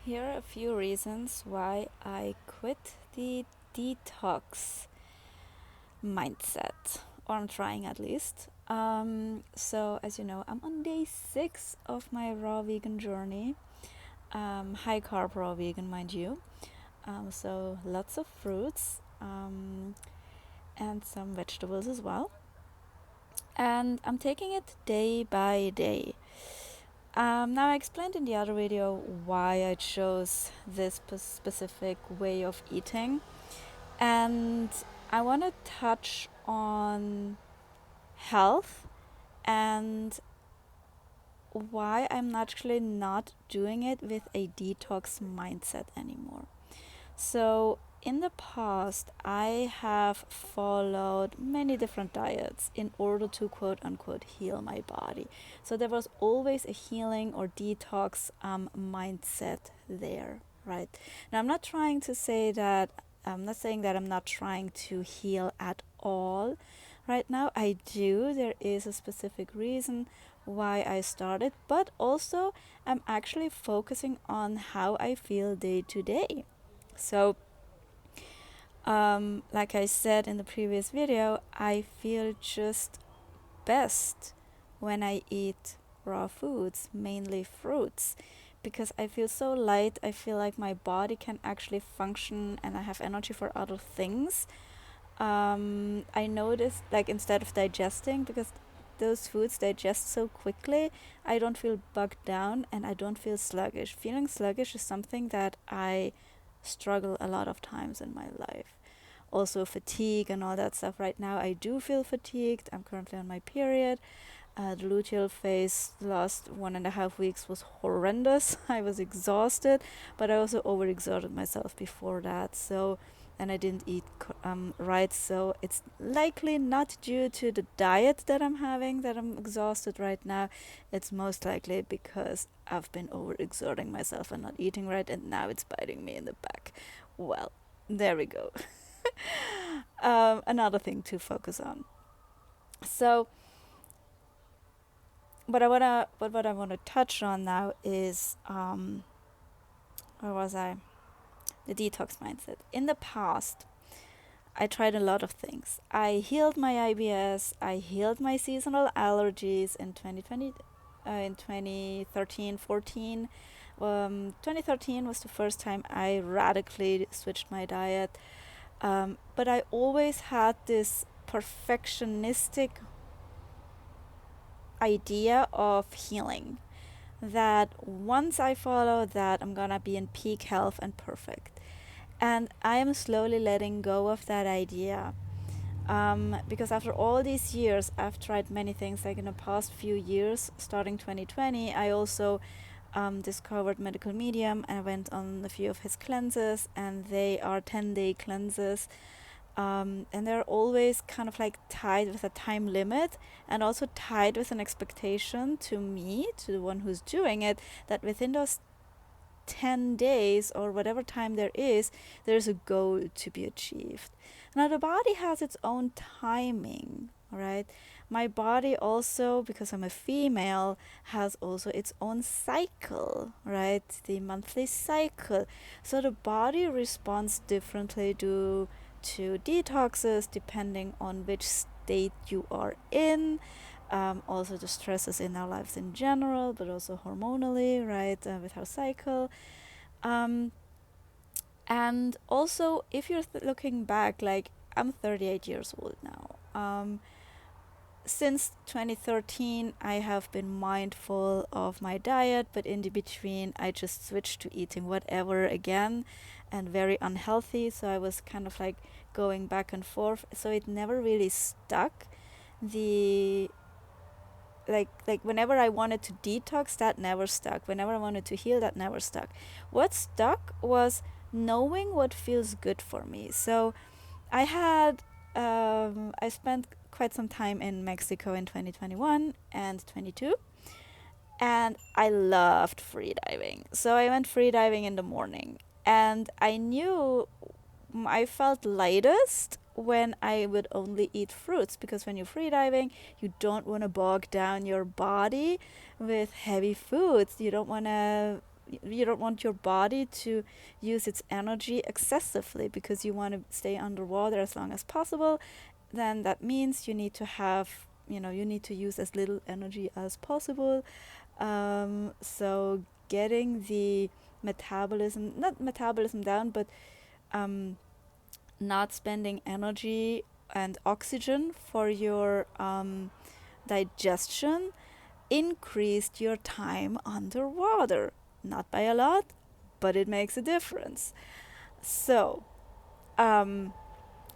Here are a few reasons why I quit the detox mindset, or I'm trying at least. So, as you know, I'm on day 6 of my raw vegan journey. High carb raw vegan, mind you. So, lots of fruits and some vegetables as well. And I'm taking it day by day. Now, I explained in the other video why I chose this specific way of eating, and I want to touch on health and why I'm actually not doing it with a detox mindset anymore. So, in the past, I have followed many different diets in order to quote unquote heal my body. So, there was always a healing or detox mindset there, right? Now, I'm not saying that I'm not trying to heal at all. Right now, I do. There is a specific reason why I started, but also I'm actually focusing on how I feel day to day. So, like I said in the previous video, I feel just best when I eat raw foods, mainly fruits, because I feel so light. I feel like my body can actually function and I have energy for other things. I noticed, like, instead of digesting, because those foods digest so quickly, I don't feel bogged down and I don't feel sluggish. Feeling sluggish is something that I struggle a lot of times in my life. Also, fatigue and all that stuff. Right now, I do feel fatigued. I'm currently on my period. The luteal phase the last 1.5 weeks was horrendous. I was exhausted, but I also overexerted myself before that. So, and I didn't eat right. So it's likely not due to the diet that I'm having that I'm exhausted right now. It's most likely because I've been overexerting myself and not eating right, and now it's biting me in the back. Well, there we go. Another thing to focus on. So, what I wanna touch on now is where was I? The detox mindset. In the past, I tried a lot of things. I healed my IBS. I healed my seasonal allergies in 2020, in 2013, 14. 2013 was the first time I radically switched my diet. But I always had this perfectionistic idea of healing, that once I follow that, I'm gonna be in peak health and perfect. And I am slowly letting go of that idea. Because after all these years, I've tried many things. Like in the past few years, starting 2020, I also discovered Medical Medium. I went on a few of his cleanses, and they are 10-day cleanses. And they're always kind of like tied with a time limit, and also tied with an expectation to me, to the one who's doing it, that within those 10 days or whatever time there is, there's a goal to be achieved. Now, the body has its own timing, right? My body also, because I'm a female, has also its own cycle, right? The monthly cycle. So the body responds differently to detoxes depending on which state you are in. Also the stresses in our lives in general, but also hormonally, right, with our cycle. Um, and also, if you're looking back, like, I'm 38 years old now. Since 2013, I have been mindful of my diet, but in the between, I just switched to eating whatever again, and very unhealthy. So I was kind of like going back and forth. So it never really stuck. The like whenever I wanted to detox, that never stuck. Whenever I wanted to heal, that never stuck. What stuck was knowing what feels good for me. So I spent quite some time in Mexico in 2021 and 22, and I loved free diving. So I went free diving in the morning, and I knew I felt lightest when I would only eat fruits, because when you're free diving, you don't want to bog down your body with heavy foods. You don't want to you don't want your body to use its energy excessively because you want to stay underwater as long as possible. Then that means you need to have, you need to use as little energy as possible. So getting the metabolism, not metabolism down, but um, not spending energy and oxygen for your digestion increased your time underwater. Not by a lot, but it makes a difference. So, um,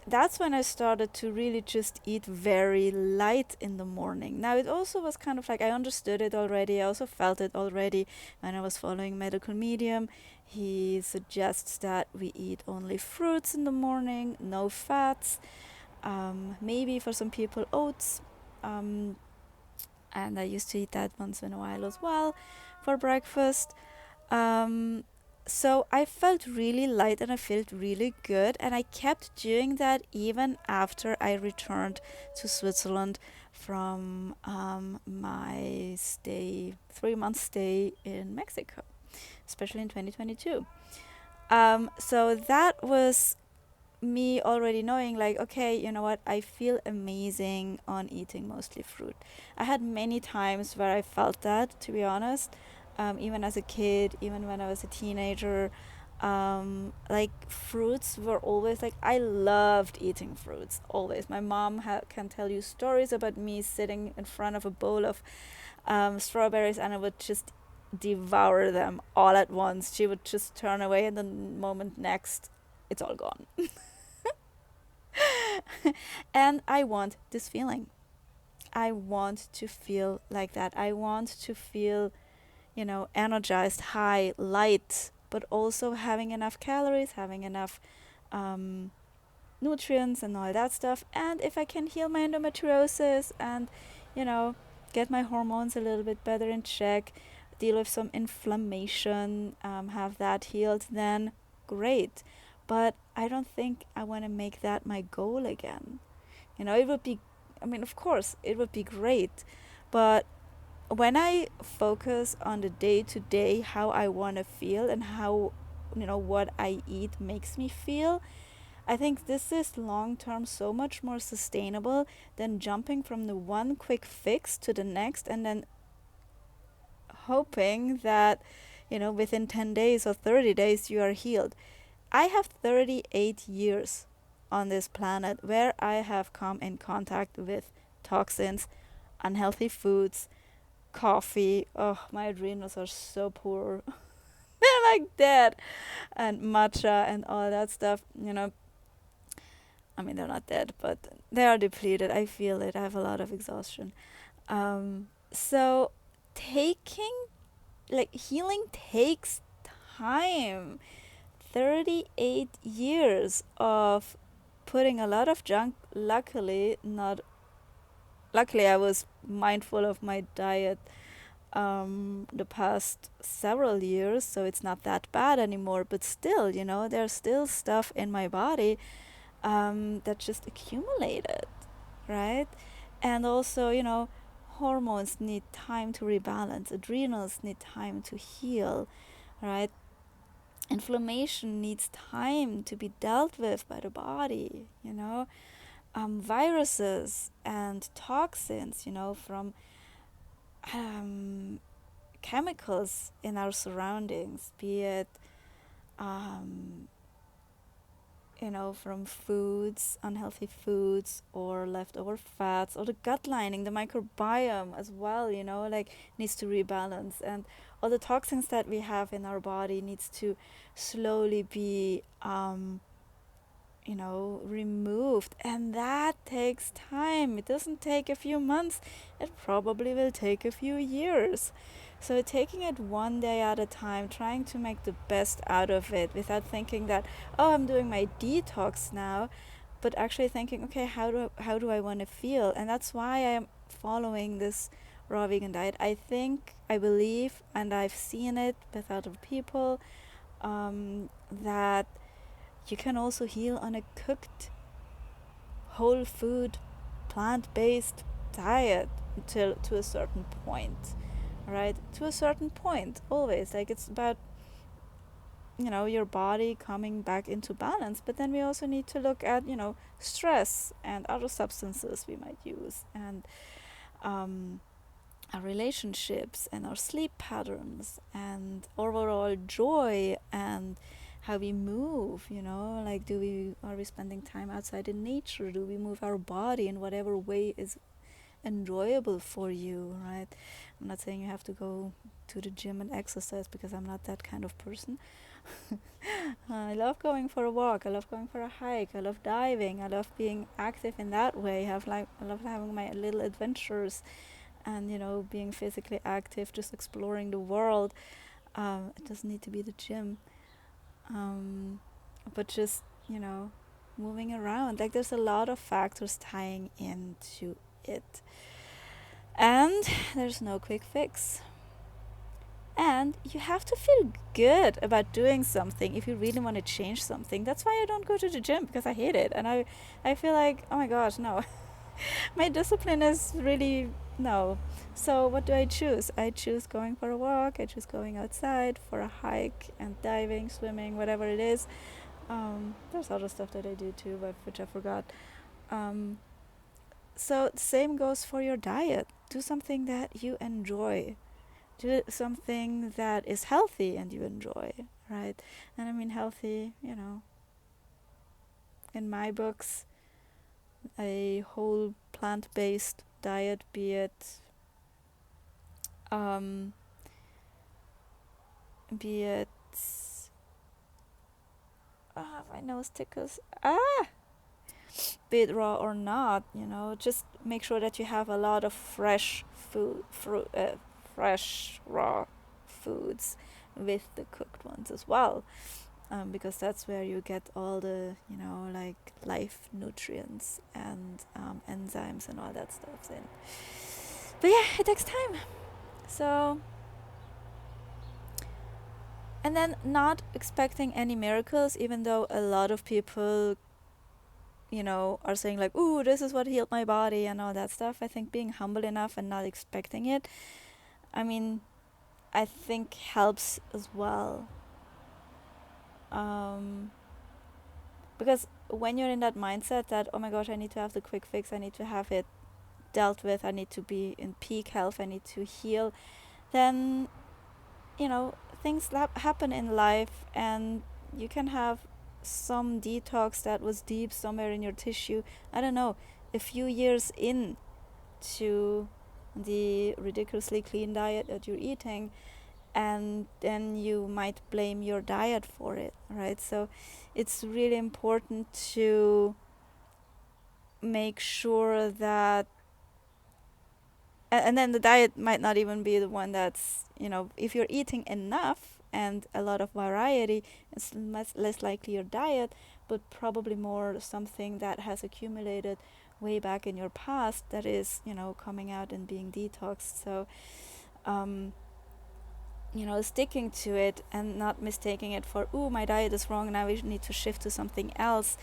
that's when I started to really just eat very light in the morning. Now, it also was kind of like I understood it already. I also felt it already when I was following medical medium. He suggests that we eat only fruits in the morning, no fats, maybe for some people oats. Um, and I used to eat that once in a while as well for breakfast. Um, so I felt really light and I felt really good, and I kept doing that even after I returned to Switzerland from my stay, 3 month stay in Mexico, especially in 2022. So that was me already knowing, like, okay, you know what, I feel amazing on eating mostly fruit. I had many times where I felt that, to be honest, even as a kid, even when I was a teenager. Like fruits were always like, I loved eating fruits always. My mom can tell you stories about me sitting in front of a bowl of strawberries, and I would just devour them all at once. She would just turn away, and the moment next it's all gone. And I want this feeling. I want to feel like that. I want to feel, energized, high, light, but also having enough calories, having enough um, nutrients and all that stuff. And if I can heal my endometriosis and, you know, get my hormones a little bit better in check, deal with some inflammation, have that healed, then great. But I don't think I want to make that my goal again. It would be, I mean, of course, it would be great. But when I focus on the day to day, how I want to feel and how, what I eat makes me feel, I think this is long term so much more sustainable than jumping from the one quick fix to the next and then hoping that, within 10 days or 30 days you are healed. I have 38 years on this planet where I have come in contact with toxins, unhealthy foods, coffee. Oh, my adrenals are so poor. They're like dead. And matcha and all that stuff, I mean, they're not dead, but they are depleted. I feel it. I have a lot of exhaustion. So taking, like, healing takes time. 38 years of putting a lot of junk. Luckily I was mindful of my diet the past several years, so it's not that bad anymore, but still, there's still stuff in my body that just accumulated, right? And also, hormones need time to rebalance, adrenals need time to heal, right? Inflammation needs time to be dealt with by the body, viruses and toxins, from chemicals in our surroundings, be it from foods, unhealthy foods, or leftover fats, or the gut lining, the microbiome as well, like, needs to rebalance. And all the toxins that we have in our body needs to slowly be, removed. And that takes time. It doesn't take a few months. It probably will take a few years. So taking it one day at a time, trying to make the best out of it without thinking that, oh, I'm doing my detox now, but actually thinking, okay, how do I want to feel? And that's why I am following this raw vegan diet. I believe, and I've seen it with other people, that you can also heal on a cooked, whole food, plant-based diet until to a certain point. Right, to a certain point, always. Like, it's about your body coming back into balance. But then we also need to look at, stress and other substances we might use, and um, our relationships and our sleep patterns and overall joy and how we move, like are we spending time outside in nature? Do we move our body in whatever way is enjoyable for you, right? I'm not saying you have to go to the gym and exercise, because I'm not that kind of person. I love going for a walk. I love going for a hike. I love diving. I love being active in that way. I love having my little adventures, and being physically active, just exploring the world. It doesn't need to be the gym, but just moving around. Like, there's a lot of factors tying into it, and there's no quick fix. And you have to feel good about doing something if you really want to change something. That's why I don't go to the gym, because I hate it. And I feel like, oh my gosh, no. My discipline is really no. So what do I choose? I choose going for a walk. I choose going outside for a hike and diving, swimming, whatever it is. There's other stuff that I do too, but which I forgot. So the same goes for your diet. Do something that you enjoy. Do something that is healthy and you enjoy, right? And I mean healthy, in my books, a whole plant-based diet, be it um, be it my nose tickles, be it raw or not, just make sure that you have a lot of fresh fresh raw foods with the cooked ones as well, because that's where you get all the like life nutrients and enzymes and all that stuff in. But yeah, it takes time. So, and then not expecting any miracles, even though a lot of people are saying like, ooh, this is what healed my body and all that stuff. I think being humble enough and not expecting it, I mean, I think helps as well. Because when you're in that mindset that, oh my gosh, I need to have the quick fix, I need to have it dealt with, I need to be in peak health, I need to heal, then, things happen in life, and you can have some detox that was deep somewhere in your tissue, I don't know, a few years in to the ridiculously clean diet that you're eating, and then you might blame your diet for it, right? So it's really important to make sure that, and then the diet might not even be the one that's, if you're eating enough and a lot of variety, it's less likely your diet, but probably more something that has accumulated way back in your past that is, coming out and being detoxed. So, sticking to it and not mistaking it for, ooh, my diet is wrong, now we need to shift to something else,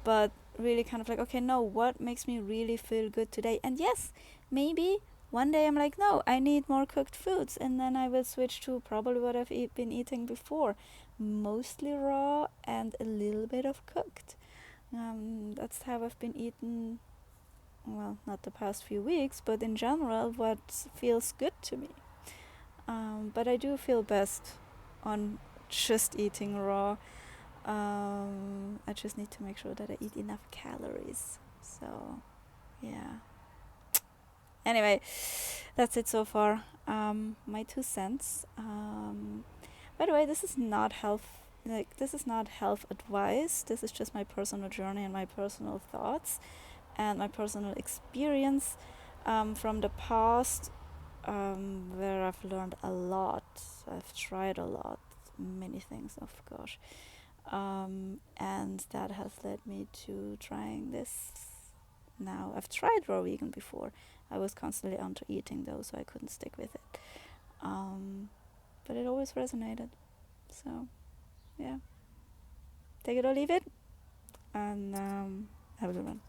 but really kind of like, okay, no, what makes me really feel good today? And yes, maybe one day I'm like, no, I need more cooked foods, and then I will switch to probably what I've been eating before, mostly raw and a little bit of cooked. That's how I've been eating, well, not the past few weeks, but in general, what feels good to me. But I do feel best on just eating raw. I just need to make sure that I eat enough calories. So, yeah. Anyway, that's it so far. My 2 cents. By the way, this is not health advice. This is just my personal journey and my personal thoughts and my personal experience from the past, where I've learned a lot. I've tried a lot, many things, of course. And that has led me to trying this now. I've tried raw vegan before. I was constantly onto eating though, so I couldn't stick with it. But it always resonated. So, yeah. Take it or leave it. And have a good one.